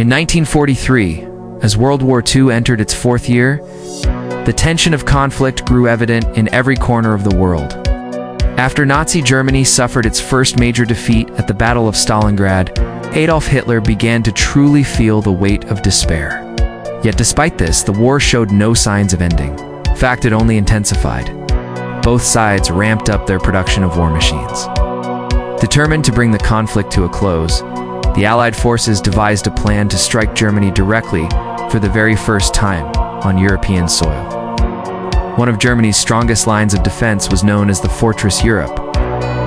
In 1943, as World War II entered its fourth year, the tension of conflict grew evident in every corner of the world. After Nazi Germany suffered its first major defeat at the Battle of Stalingrad, Adolf Hitler began to truly feel the weight of despair. Yet despite this, the war showed no signs of ending. In fact, it only intensified. Both sides ramped up their production of war machines. Determined to bring the conflict to a close, the Allied forces devised a plan to strike Germany directly for the very first time on European soil. One of Germany's strongest lines of defense was known as the Fortress Europe,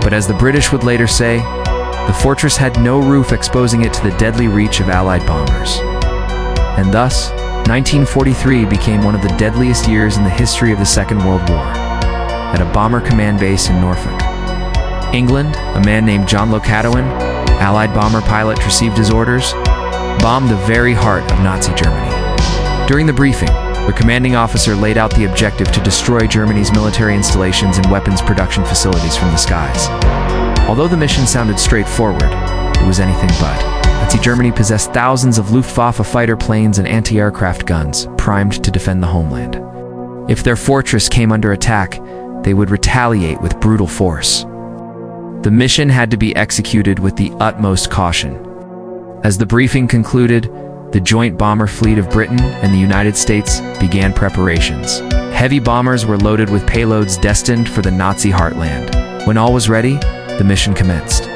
but as the British would later say, the fortress had no roof, exposing it to the deadly reach of Allied bombers. And thus, 1943 became one of the deadliest years in the history of the Second World War. At a bomber command base in Norfolk, England, a man named John Locatowin, Allied bomber pilot, received his orders, bombed the very heart of Nazi Germany. During the briefing, the commanding officer laid out the objective to destroy Germany's military installations and weapons production facilities from the skies. Although the mission sounded straightforward, it was anything but. Nazi Germany possessed thousands of Luftwaffe fighter planes and anti-aircraft guns, primed to defend the homeland. If their fortress came under attack, they would retaliate with brutal force. The mission had to be executed with the utmost caution. As the briefing concluded, the joint bomber fleet of Britain and the United States began preparations. Heavy bombers were loaded with payloads destined for the Nazi heartland. When all was ready, the mission commenced.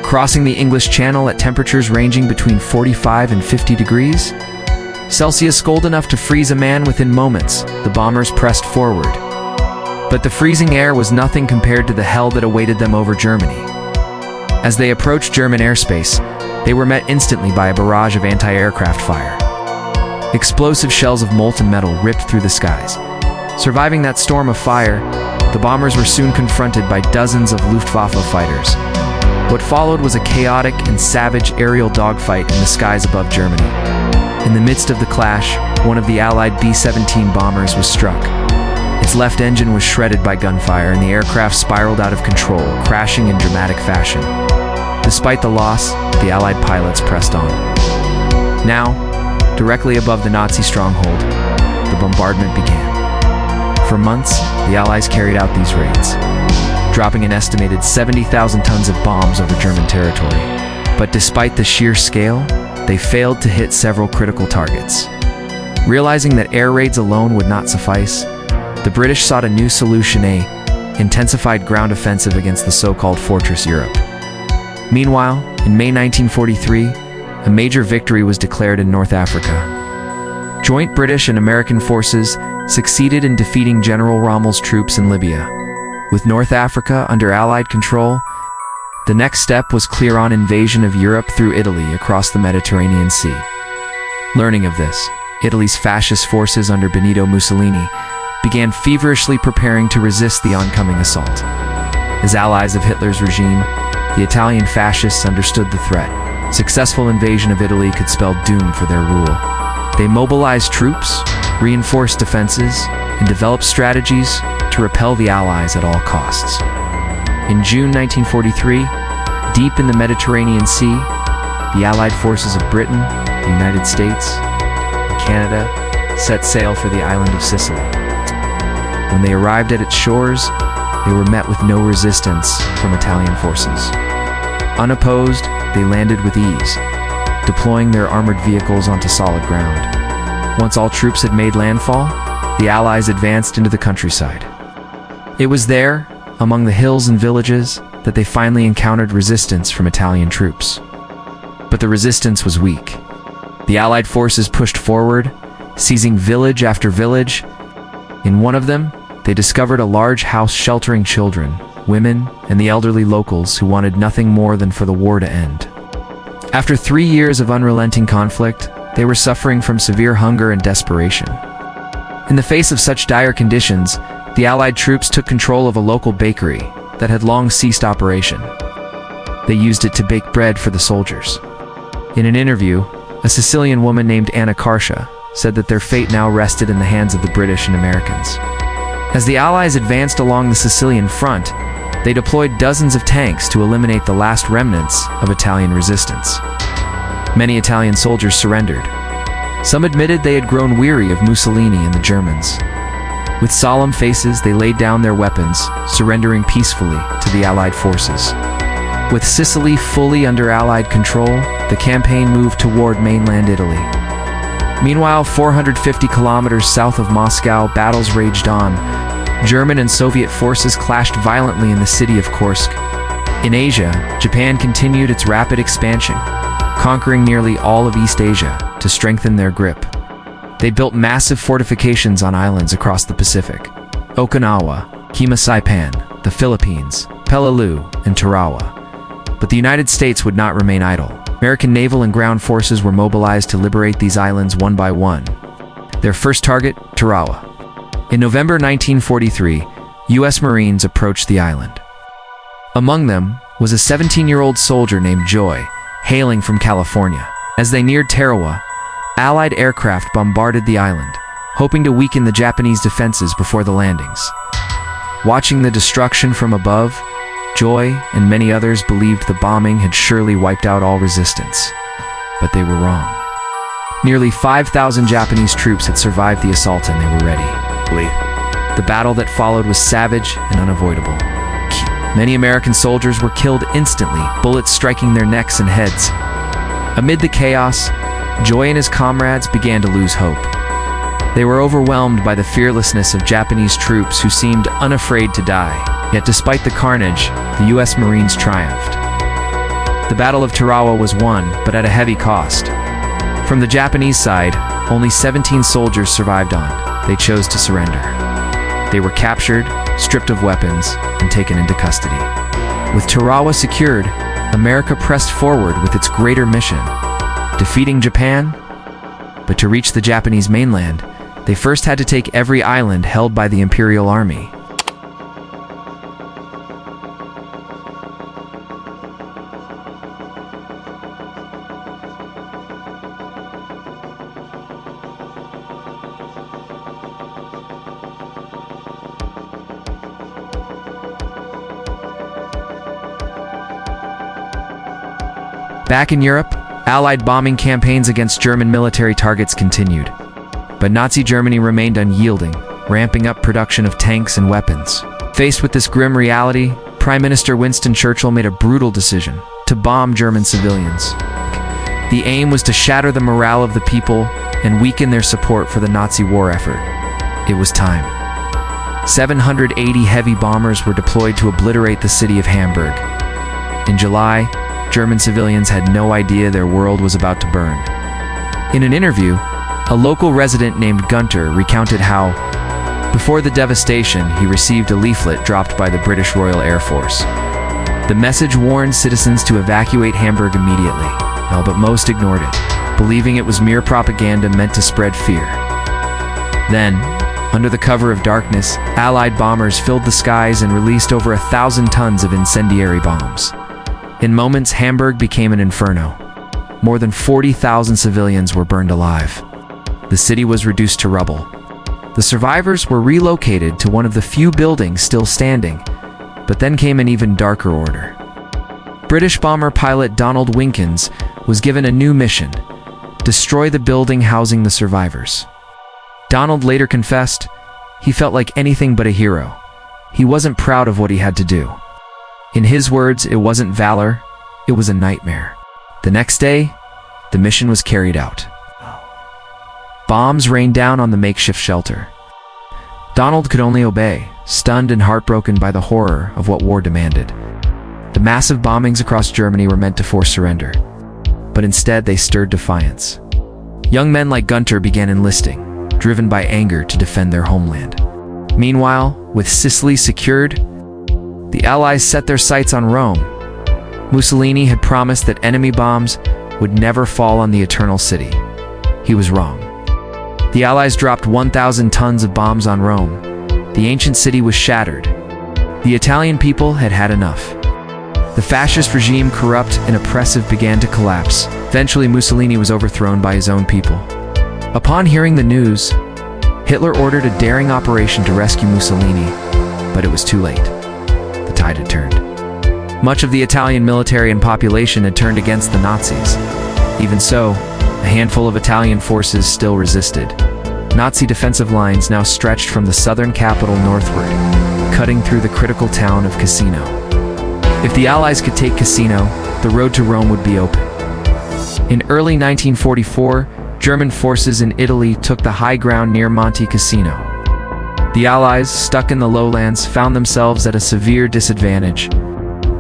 Crossing the English Channel at temperatures ranging between 45 and 50 degrees Celsius, cold enough to freeze a man within moments, the bombers pressed forward. But the freezing air was nothing compared to the hell that awaited them over Germany. As they approached German airspace, they were met instantly by a barrage of anti-aircraft fire. Explosive shells of molten metal ripped through the skies. Surviving that storm of fire, the bombers were soon confronted by dozens of Luftwaffe fighters. What followed was a chaotic and savage aerial dogfight in the skies above Germany. In the midst of the clash, one of the Allied B-17 bombers was struck. Its left engine was shredded by gunfire, and the aircraft spiraled out of control, crashing in dramatic fashion. Despite the loss, the Allied pilots pressed on. Now, directly above the Nazi stronghold, the bombardment began. For months, the Allies carried out these raids, dropping an estimated 70,000 tons of bombs over German territory. But despite the sheer scale, they failed to hit several critical targets. Realizing that air raids alone would not suffice, the British sought a new solution: an intensified ground offensive against the so-called Fortress Europe. Meanwhile, in May 1943, a major victory was declared in North Africa. Joint British and American forces succeeded in defeating General Rommel's troops in Libya. With North Africa under Allied control, the next step was clear-on invasion of Europe through Italy across the Mediterranean Sea. Learning of this, Italy's fascist forces under Benito Mussolini began feverishly preparing to resist the oncoming assault. As allies of Hitler's regime, the Italian fascists understood the threat. Successful invasion of Italy could spell doom for their rule. They mobilized troops, reinforced defenses, and developed strategies to repel the Allies at all costs. In June 1943, deep in the Mediterranean Sea, the Allied forces of Britain, the United States, and Canada set sail for the island of Sicily. When they arrived at its shores, they were met with no resistance from Italian forces. Unopposed, they landed with ease, deploying their armored vehicles onto solid ground. Once all troops had made landfall, the Allies advanced into the countryside. It was there, among the hills and villages, that they finally encountered resistance from Italian troops. But the resistance was weak. The Allied forces pushed forward, seizing village after village. In one of them, they discovered a large house sheltering children, women, and the elderly locals who wanted nothing more than for the war to end. After 3 years of unrelenting conflict, they were suffering from severe hunger and desperation. In the face of such dire conditions, the Allied troops took control of a local bakery that had long ceased operation. They used it to bake bread for the soldiers. In an interview, a Sicilian woman named Anna Karsha said that their fate now rested in the hands of the British and Americans. As the Allies advanced along the Sicilian front, they deployed dozens of tanks to eliminate the last remnants of Italian resistance. Many Italian soldiers surrendered. Some admitted they had grown weary of Mussolini and the Germans. With solemn faces, they laid down their weapons, surrendering peacefully to the Allied forces. With Sicily fully under Allied control, the campaign moved toward mainland Italy. Meanwhile, 450 kilometers south of Moscow, battles raged on. German and Soviet forces clashed violently in the city of Kursk. In Asia, Japan continued its rapid expansion, conquering nearly all of East Asia to strengthen their grip. They built massive fortifications on islands across the Pacific: Okinawa, Kima Saipan, the Philippines, Peleliu, and Tarawa. But the United States would not remain idle. American naval and ground forces were mobilized to liberate these islands one by one. Their first target, Tarawa. In November 1943, U.S. Marines approached the island. Among them was a 17-year-old soldier named Joy, hailing from California. As they neared Tarawa, Allied aircraft bombarded the island, hoping to weaken the Japanese defenses before the landings. Watching the destruction from above, Joy and many others believed the bombing had surely wiped out all resistance. But they were wrong. Nearly 5,000 Japanese troops had survived the assault and they were ready. The battle that followed was savage and unavoidable. Many American soldiers were killed instantly, bullets striking their necks and heads. Amid the chaos, Joy and his comrades began to lose hope. They were overwhelmed by the fearlessness of Japanese troops who seemed unafraid to die. Yet despite the carnage, the U.S. Marines triumphed. The Battle of Tarawa was won, but at a heavy cost. From the Japanese side, only 17 soldiers survived on. They chose to surrender. They were captured, stripped of weapons, and taken into custody. With Tarawa secured, America pressed forward with its greater mission, defeating Japan. But to reach the Japanese mainland, they first had to take every island held by the Imperial Army. Back in Europe, Allied bombing campaigns against German military targets continued. But Nazi Germany remained unyielding, ramping up production of tanks and weapons. Faced with this grim reality, Prime Minister Winston Churchill made a brutal decision to bomb German civilians. The aim was to shatter the morale of the people and weaken their support for the Nazi war effort. It was time. 780 heavy bombers were deployed to obliterate the city of Hamburg. In July, German civilians had no idea their world was about to burn. In an interview, a local resident named Gunter recounted how, before the devastation, he received a leaflet dropped by the British Royal Air Force. The message warned citizens to evacuate Hamburg immediately, but most ignored it, believing it was mere propaganda meant to spread fear. Then, under the cover of darkness, Allied bombers filled the skies and released over 1,000 tons of incendiary bombs. In moments, Hamburg became an inferno. More than 40,000 civilians were burned alive. The city was reduced to rubble. The survivors were relocated to one of the few buildings still standing, but then came an even darker order. British bomber pilot Donald Winkins was given a new mission: destroy the building housing the survivors. Donald later confessed he felt like anything but a hero. He wasn't proud of what he had to do. In his words, it wasn't valor, it was a nightmare. The next day, the mission was carried out. Bombs rained down on the makeshift shelter. Donald could only obey, stunned and heartbroken by the horror of what war demanded. The massive bombings across Germany were meant to force surrender, but instead they stirred defiance. Young men like Gunter began enlisting, driven by anger to defend their homeland. Meanwhile, with Sicily secured, the Allies set their sights on Rome. Mussolini had promised that enemy bombs would never fall on the Eternal City. He was wrong. The Allies dropped 1,000 tons of bombs on Rome. The ancient city was shattered. The Italian people had had enough. The fascist regime, corrupt and oppressive, began to collapse. Eventually, Mussolini was overthrown by his own people. Upon hearing the news, Hitler ordered a daring operation to rescue Mussolini, but it was too late. The tide had turned. Much of the Italian military and population had turned against the Nazis. Even so, a handful of Italian forces still resisted. Nazi defensive lines now stretched from the southern capital northward, cutting through the critical town of Cassino. If the Allies could take Cassino, the road to Rome would be open. In early 1944, German forces in Italy took the high ground near Monte Cassino. The Allies, stuck in the lowlands, found themselves at a severe disadvantage.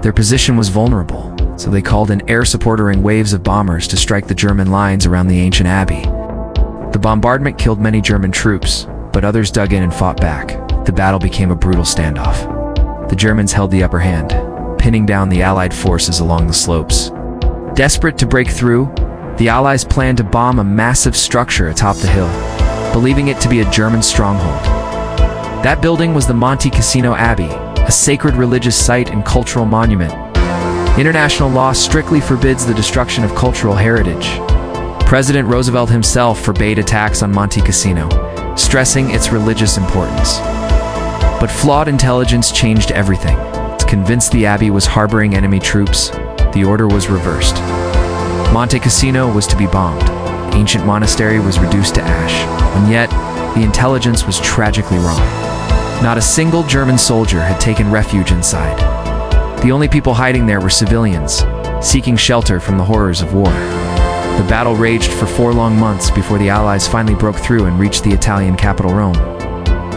Their position was vulnerable, so they called in air support ordering waves of bombers to strike the German lines around the ancient abbey. The bombardment killed many German troops, but others dug in and fought back. The battle became a brutal standoff. The Germans held the upper hand, pinning down the Allied forces along the slopes. Desperate to break through, the Allies planned to bomb a massive structure atop the hill, believing it to be a German stronghold. That building was the Monte Cassino Abbey, a sacred religious site and cultural monument. International law strictly forbids the destruction of cultural heritage. President Roosevelt himself forbade attacks on Monte Cassino, stressing its religious importance. But flawed intelligence changed everything. Convinced the abbey was harboring enemy troops, the order was reversed. Monte Cassino was to be bombed. The ancient monastery was reduced to ash, and yet the intelligence was tragically wrong. Not a single German soldier had taken refuge inside. The only people hiding there were civilians, seeking shelter from the horrors of war. The battle raged for 4 long months before the Allies finally broke through and reached the Italian capital Rome.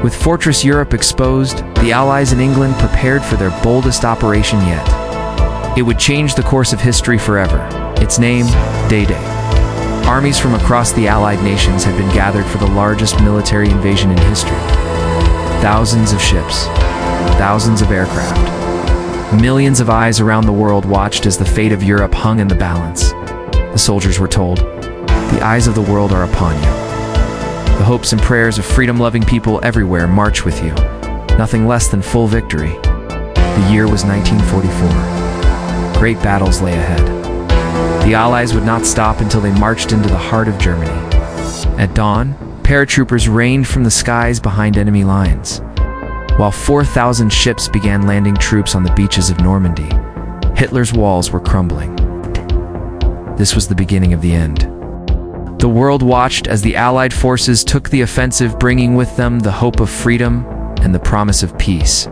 With Fortress Europe exposed, the Allies in England prepared for their boldest operation yet. It would change the course of history forever. Its name, D-Day. Armies from across the Allied nations had been gathered for the largest military invasion in history. Thousands of ships, thousands of aircraft. Millions of eyes around the world watched as the fate of Europe hung in the balance. The soldiers were told, "The eyes of the world are upon you. The hopes and prayers of freedom-loving people everywhere march with you. Nothing less than full victory." The year was 1944. Great battles lay ahead. The Allies would not stop until they marched into the heart of Germany. At dawn, paratroopers rained from the skies behind enemy lines. While 4,000 ships began landing troops on the beaches of Normandy, Hitler's walls were crumbling. This was the beginning of the end. The world watched as the Allied forces took the offensive, bringing with them the hope of freedom and the promise of peace.